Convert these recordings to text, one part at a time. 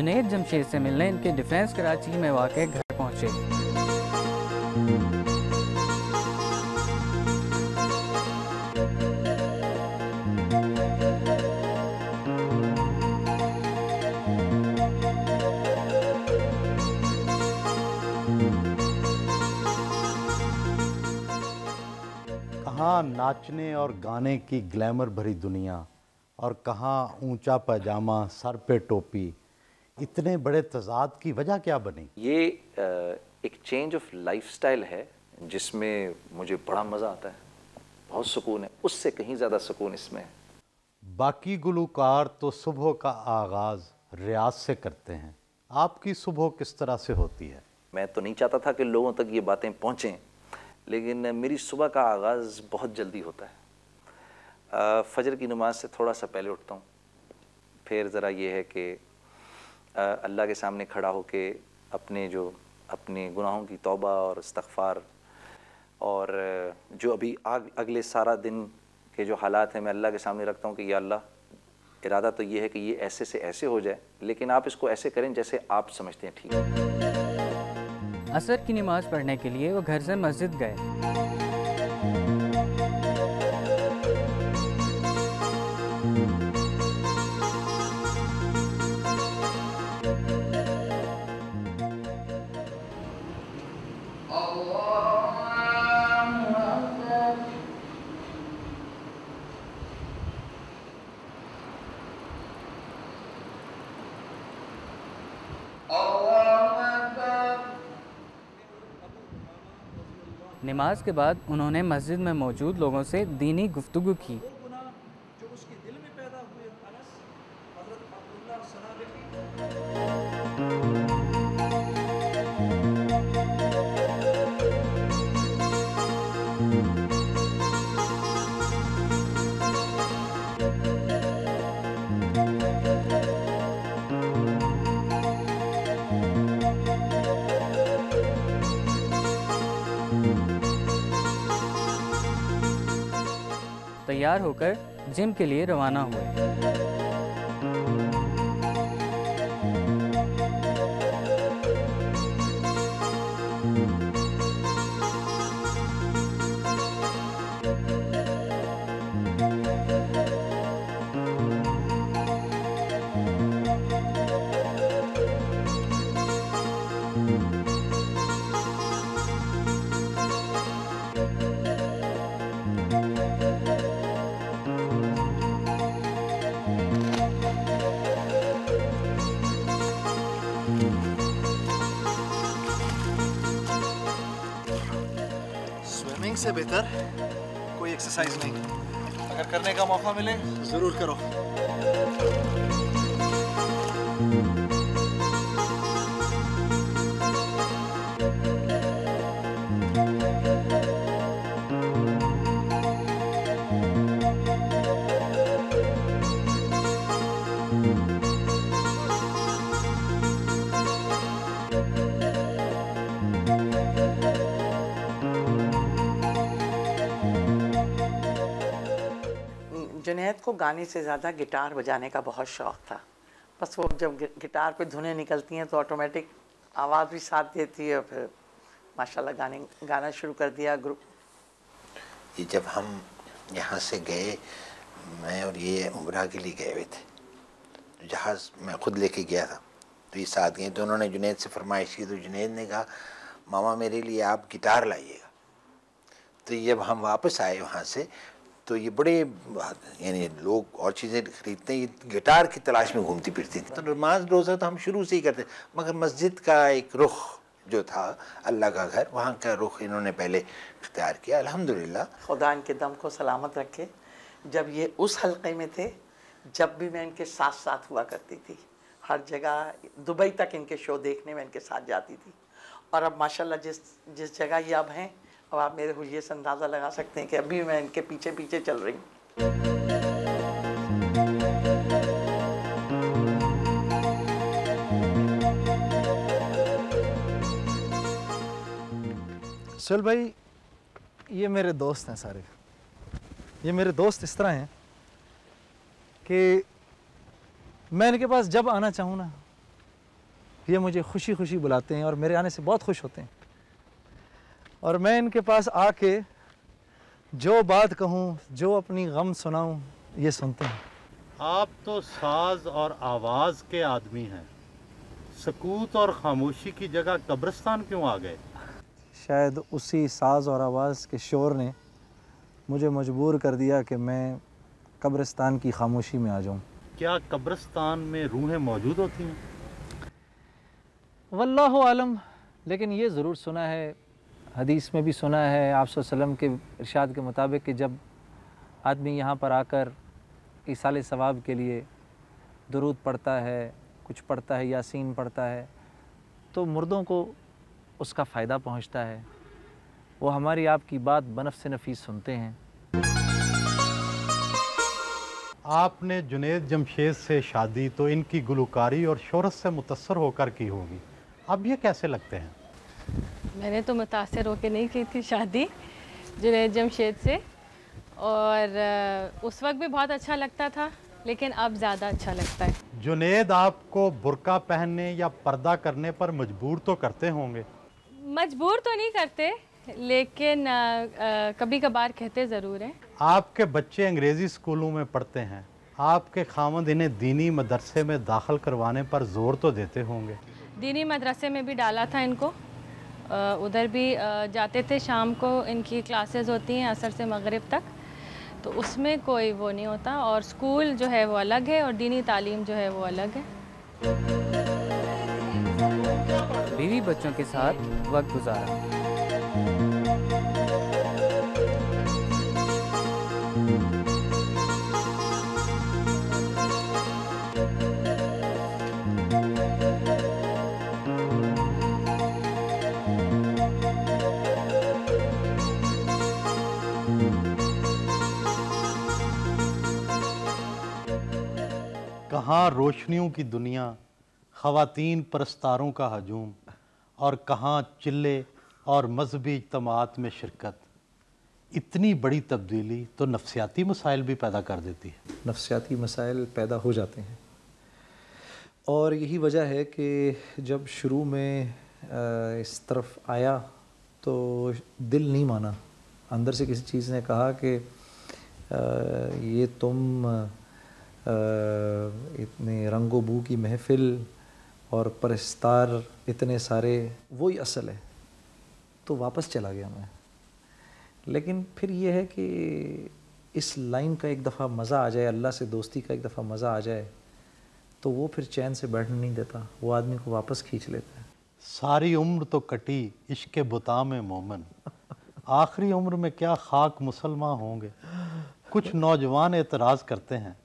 जुनैद जमशेद से मिलने इनके डिफेंस कराची में वाक़ घर पहुँचे। कहाँ नाचने और गाने की ग्लैमर भरी दुनिया और कहाँ ऊंचा पैजामा सर पे टोपी, इतने बड़े तजाद की वजह क्या बनी? ये एक चेंज ऑफ लाइफस्टाइल है जिसमें मुझे बड़ा मज़ा आता है, बहुत सुकून है, उससे कहीं ज़्यादा सुकून इसमें है। बाकी गुलूकार तो सुबह का आगाज़ रियाज से करते हैं, आपकी सुबह किस तरह से होती है? मैं तो नहीं चाहता था कि लोगों तक ये बातें पहुँचें, लेकिन मेरी सुबह का आगाज़ बहुत जल्दी होता है। फ़जर की नमाज से थोड़ा सा पहले उठता हूँ, फिर ज़रा ये है कि अल्लाह के सामने खड़ा होके अपने गुनाहों की तौबा और इस्तग़फ़ार, और जो अभी अगले सारा दिन के जो हालात हैं मैं अल्लाह के सामने रखता हूँ कि या अल्लाह, इरादा तो ये है कि ये ऐसे से ऐसे हो जाए, लेकिन आप इसको ऐसे करें जैसे आप समझते हैं ठीक है। असर की नमाज़ पढ़ने के लिए वो घर से मस्जिद गए। नमाज के बाद उन्होंने मस्जिद में मौजूद लोगों से दीनी गुफ्तगू की। तैयार होकर जिम के लिए रवाना हुए। स्विमिंग से बेहतर कोई एक्सरसाइज नहीं, अगर करने का मौका मिले जरूर करो। जुनैद को गाने से ज़्यादा गिटार बजाने का बहुत शौक़ था। बस वो जब गिटार पे धुनें निकलती हैं तो ऑटोमेटिक आवाज़ भी साथ देती है, फिर माशाल्लाह गाना शुरू कर दिया ग्रुप। ये जब हम यहाँ से गए, मैं और ये उम्रा के लिए गए हुए थे, तो जहाज़ मैं ख़ुद लेके गया था, तो ये साथ गए, तो उन्होंने जुनैद से फरमाइश की, तो जुनैद ने कहा मामा मेरे लिए आप गिटार लाइएगा। तो जब हम वापस आए वहाँ से, तो ये बड़े यानी लोग और चीज़ें खरीदते हैं, ये गिटार की तलाश में घूमती फिरती थी। तो नमाज रोज़ा तो हम शुरू से ही करते, मगर मस्जिद का एक रुख जो था, अल्लाह का घर, वहाँ का रुख इन्होंने पहले इख्तियार किया। अल्हम्दुलिल्लाह, खुदा इनके दम को सलामत रखे। जब ये उस हल्के में थे, जब भी मैं इनके साथ साथ हुआ करती थी, हर जगह दुबई तक इनके शो देखने में इनके साथ जाती थी। और अब माशाल्लाह जिस जगह ये अब हैं, अब आप मेरे हुलिये से अंदाज़ा लगा सकते हैं कि अभी मैं इनके पीछे पीछे चल रही हूँ। सुहेल भाई, ये मेरे दोस्त हैं सारे। ये मेरे दोस्त इस तरह हैं कि मैं इनके पास जब आना चाहूँ ना, ये मुझे खुशी खुशी बुलाते हैं और मेरे आने से बहुत खुश होते हैं, और मैं इनके पास आके जो बात कहूँ, जो अपनी गम सुनाऊँ, ये सुनते हैं। आप तो साज और आवाज़ के आदमी हैं, सकूत और खामोशी की जगह कब्रिस्तान क्यों आ गए? शायद उसी साज और आवाज़ के शोर ने मुझे मजबूर कर दिया कि मैं कब्रिस्तान की खामोशी में आ जाऊं। क्या कब्रिस्तान में रूहें मौजूद होती हैं? वल्लाहु आलम, लेकिन ये ज़रूर सुना है, हदीस में भी सुना है आप सल्लल्लाहु अलैहि वसल्लम के इरशाद के मुताबिक कि जब आदमी यहाँ पर आकर ईसाले सवाब के लिए दुरूद पढ़ता है, कुछ पढ़ता है, यासीन पढ़ता है, तो मुर्दों को उसका फ़ायदा पहुँचता है। वो हमारी आपकी बात बनफ़्स नफ़ीस सुनते हैं। आपने जुनैद जमशेद से शादी तो इनकी गुलकारी और शोहरत से मुतस्सर होकर की होगी, अब ये कैसे लगते हैं? मैंने तो मुतासर होकर नहीं की थी शादी जुनैद जमशेद से, और उस वक्त भी बहुत अच्छा लगता था, लेकिन अब ज़्यादा अच्छा लगता है। जुनैद आपको बुर्का पहनने या पर्दा करने पर मजबूर तो करते होंगे? मजबूर तो नहीं करते, लेकिन कभी कभार कहते ज़रूर हैं। आपके बच्चे अंग्रेज़ी स्कूलों में पढ़ते हैं, आपके खामद इन्हें दीनी मदरसे में दाखिल करवाने पर ज़ोर तो देते होंगे? दीनी मदरसे में भी डाला था इनको, उधर भी जाते थे, शाम को इनकी क्लासेस होती हैं असर से मगरिब तक, तो उसमें कोई वो नहीं होता, और स्कूल जो है वो अलग है और दीनी तालीम जो है वो अलग है। बीवी बच्चों के साथ वक्त गुजारा। कहाँ रोशनियों की दुनिया, ख़वातीन परस्तारों का हजूम, और कहाँ चिल्ले और मजहबी इज्तमात में शिरकत। इतनी बड़ी तब्दीली तो नफ्सियाती मसाइल भी पैदा कर देती है। नफ्सियाती मसाइल पैदा हो जाते हैं, और यही वजह है कि जब शुरू में इस तरफ आया तो दिल नहीं माना। अंदर से किसी चीज़ ने कहा कि ये तुम इतने रंगो बू की महफिल और परस्तार इतने सारे, वही असल है। तो वापस चला गया मैं। लेकिन फिर ये है कि इस लाइन का एक दफ़ा मज़ा आ जाए, अल्लाह से दोस्ती का एक दफ़ा मज़ा आ जाए, तो वो फिर चैन से बैठने नहीं देता, वो आदमी को वापस खींच लेता है। सारी उम्र तो कटी इश्क़ बुता में मोमन, आखिरी उम्र में क्या खाक मुसलमान होंगे। कुछ नौजवान एतराज़ करते हैं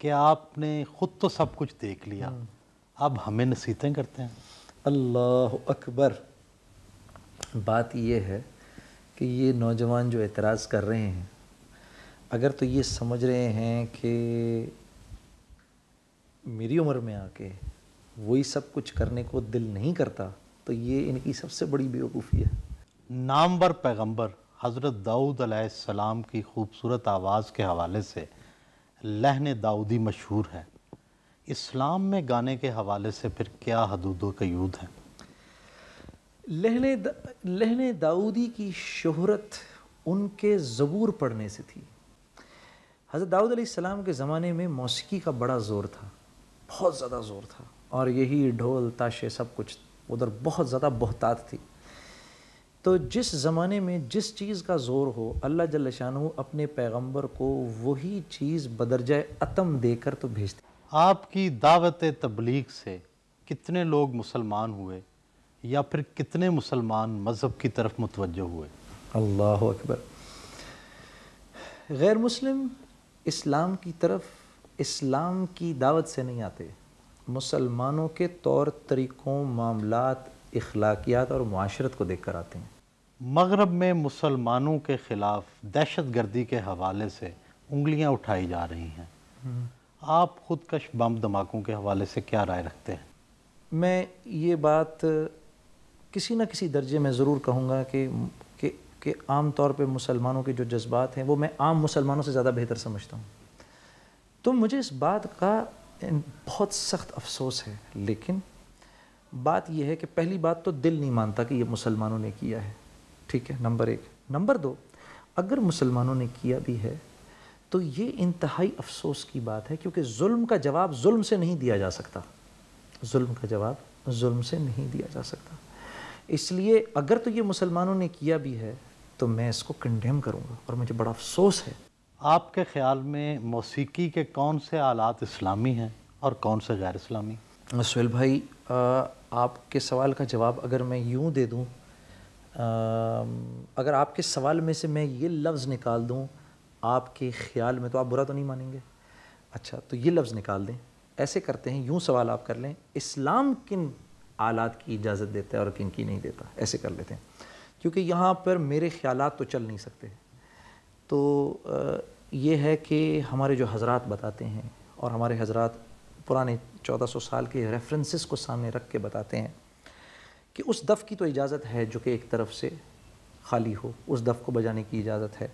कि आपने ख़ुद तो सब कुछ देख लिया, अब हमें नसीहतें करते हैं। अल्लाह अकबर। बात ये है कि ये नौजवान जो एतराज़ कर रहे हैं, अगर तो ये समझ रहे हैं कि मेरी उम्र में आके वही सब कुछ करने को दिल नहीं करता, तो ये इनकी सबसे बड़ी बेवकूफ़ी है। नामवर पैगंबर हज़रत दाऊद अलैहिस्सलाम की खूबसूरत आवाज़ के हवाले से लहन दाऊदी मशहूर है। इस्लाम में गाने के हवाले से फिर क्या हदूद क़यूद है? लहन दाऊदी की शोहरत उनके ज़बूर पढ़ने से थी। हज़रत दाऊद अलैहिस्सलाम के ज़माने में मौसीकी का बड़ा ज़ोर था, बहुत ज़्यादा ज़ोर था, और यही ढोल ताशे सब कुछ उधर बहुत ज़्यादा बहुतात थी। तो जिस ज़माने में जिस चीज़ का ज़ोर हो, अल्लाह जल्ल शानहू अपने पैगंबर को वही चीज़ बदरजाए अतम देकर तो भेजते। आपकी दावत तबलीग से कितने लोग मुसलमान हुए, या फिर कितने मुसलमान मज़हब की तरफ मुतवज्जह हुए? अल्लाह अकबर। गैर मुस्लिम इस्लाम की तरफ इस्लाम की दावत से नहीं आते, मुसलमानों के तौर तरीक़ों, मामलात, इखलाकियात और मुआशरत को देख कर आते हैं। मगरब में मुसलमानों के ख़िलाफ़ दहशत गर्दी के हवाले से उंगलियां उठाई जा रही हैं। आप ख़ुदकश बम धमाकों के हवाले से क्या राय रखते हैं? मैं ये बात किसी न किसी दर्जे में ज़रूर कहूँगा कि आम तौर पे मुसलमानों के जो जज्बात हैं वो मैं आम मुसलमानों से ज़्यादा बेहतर समझता हूँ। तो मुझे इस बात का बहुत सख्त अफसोस है, लेकिन बात यह है कि पहली बात तो दिल नहीं मानता कि ये मुसलमानों ने किया है, ठीक है, नंबर 1। नंबर 2, अगर मुसलमानों ने किया भी है तो ये इंतहाई अफसोस की बात है, क्योंकि जुल्म का जवाब जुल्म से नहीं दिया जा सकता, जुल्म का जवाब जुल्म से नहीं दिया जा सकता। इसलिए अगर तो ये मुसलमानों ने किया भी है तो मैं इसको कंडेम करूँगा और मुझे बड़ा अफसोस है। आपके ख़्याल में मौसीकी के कौन से आलात इस्लामी हैं और कौन से गैर इस्लामी? सुहेल भाई, आपके सवाल का जवाब अगर मैं यूँ दे दूँ, अगर आपके सवाल में से मैं ये लफ्ज़ निकाल दूँ आपके ख़्याल में, तो आप बुरा तो नहीं मानेंगे? अच्छा, तो ये लफ्ज़ निकाल दें। ऐसे करते हैं, यूँ सवाल आप कर लें, इस्लाम किन आलात की इजाज़त देता है और किन की नहीं देता, ऐसे कर लेते हैं, क्योंकि यहाँ पर मेरे ख़्यालात तो चल नहीं सकते। तो ये है कि हमारे जो हज़रात बताते हैं, और हमारे हज़रात पुराने 1400 साल के रेफरेंसेस को सामने रख के बताते हैं कि उस दफ़ की तो इजाज़त है जो कि एक तरफ से खाली हो, उस दफ़ को बजाने की इजाज़त है।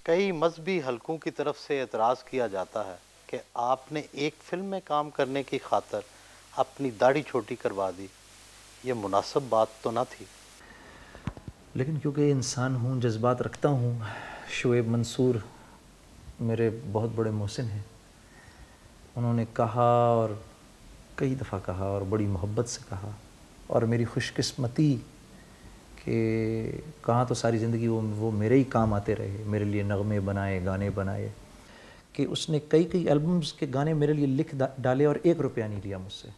कई मजहबी हलकों की तरफ से एतराज़ किया जाता है कि आपने एक फ़िल्म में काम करने की खातर अपनी दाढ़ी छोटी करवा दी, ये मुनासिब बात तो ना थी। लेकिन क्योंकि इंसान हूँ, जज्बात रखता हूँ। शुएब मंसूर मेरे बहुत बड़े मोहसिन हैं, उन्होंने कहा और कई दफ़ा कहा और बड़ी मोहब्बत से कहा, और मेरी खुशकिस्मती कि कहाँ तो सारी ज़िंदगी वो मेरे ही काम आते रहे, मेरे लिए नग़मे बनाए, गाने बनाए, कि उसने कई एल्बम्स के गाने मेरे लिए लिख डाले और 1 रुपया नहीं लिया मुझसे,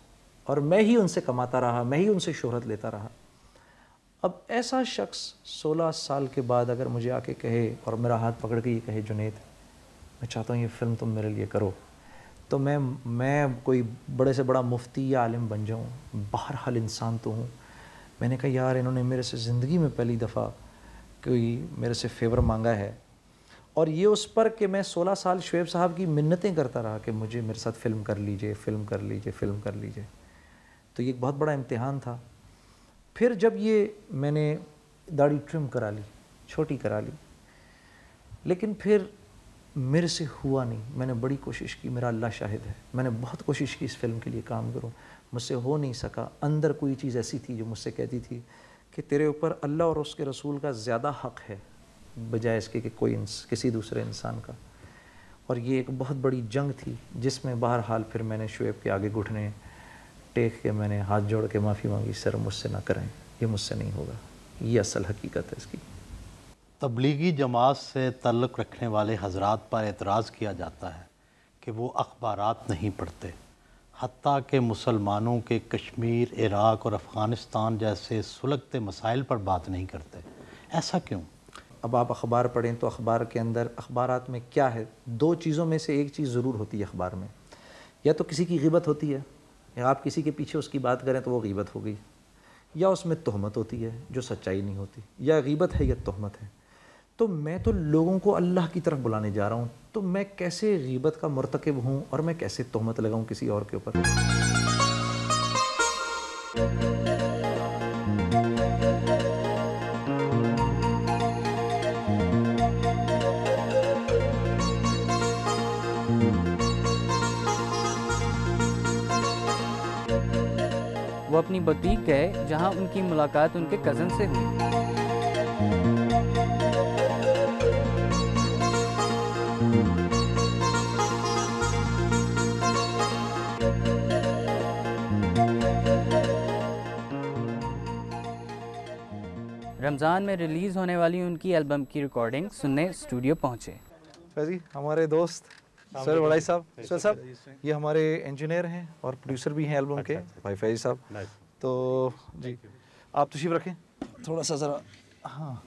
और मैं ही उनसे कमाता रहा, मैं ही उनसे शोहरत लेता रहा। अब ऐसा शख्स 16 साल के बाद अगर मुझे आके कहे और मेरा हाथ पकड़ के ये कहे, जुनैद मैं चाहता हूँ ये फ़िल्म तुम मेरे लिए करो, तो मैं कोई बड़े से बड़ा मुफ्ती या आलिम बन जाऊँ, बहरहाल इंसान तो हूँ। मैंने कहा यार, इन्होंने मेरे से ज़िंदगी में पहली दफ़ा कोई मेरे से फेवर मांगा है, और ये उस पर कि मैं 16 साल शुएब साहब की मिन्नतें करता रहा कि मुझे मेरे साथ फ़िल्म कर लीजिए, फ़िल्म कर लीजिए, फ़िल्म कर लीजिए। तो ये एक बहुत बड़ा इम्तिहान था। फिर जब ये मैंने दाढ़ी ट्रिम करा ली, छोटी करा ली, लेकिन फिर मेरे से हुआ नहीं। मैंने बड़ी कोशिश की, मेरा अल्लाह शाहिद है, मैंने बहुत कोशिश की इस फिल्म के लिए काम करूं, मुझसे हो नहीं सका। अंदर कोई चीज़ ऐसी थी जो मुझसे कहती थी कि तेरे ऊपर अल्लाह और उसके रसूल का ज़्यादा हक़ है बजाय इसके कि किसी दूसरे इंसान का। और ये एक बहुत बड़ी जंग थी जिसमें बहरहाल फिर मैंने शुएब के आगे घुटने टेक के मैंने हाथ जोड़ के माफ़ी मांगी, सर मुझसे ना करें, ये मुझसे नहीं होगा। ये असल हकीकत है इसकी। तबलीगी जमात से ताल्लुक़ रखने वाले हजरात पर एतराज़ किया जाता है कि वो अखबारात नहीं पढ़ते, हत्ता कि मुसलमानों के कश्मीर, इराक़ और अफ़गानिस्तान जैसे सुलगते मसाइल पर बात नहीं करते। ऐसा क्यों? अब आप अखबार पढ़ें तो अखबार के अंदर, अखबारात में क्या है, 2 चीज़ों में से एक चीज़ ज़रूर होती है अखबार में। या तो किसी की ग़ीबत होती है, या आप किसी के पीछे उसकी बात करें तो वो ग़ीबत हो गई, या उसमें तोहमत होती है जो सच्चाई नहीं होती, या ग़ीबत है या तोहमत है। तो मैं तो लोगों को अल्लाह की तरफ बुलाने जा रहा हूँ, तो मैं कैसे ग़ीबत का मुर्तकिब हूँ और मैं कैसे तोहमत लगाऊँ किसी और के ऊपर। वो अपनी बुटीक गए जहां उनकी मुलाकात उनके कज़न से हुई। रमज़ान में रिलीज़ होने वाली उनकी एल्बम की रिकॉर्डिंग सुनने स्टूडियो पहुंचे। फैज़ी हमारे दोस्त सर वड़ाई साहब, सर साहब ये हमारे इंजीनियर हैं और प्रोड्यूसर भी हैं एल्बम के, भाई फैज़ी साहब। तो जी आप तशरीफ़ रखें थोड़ा सा ज़रा। हाँ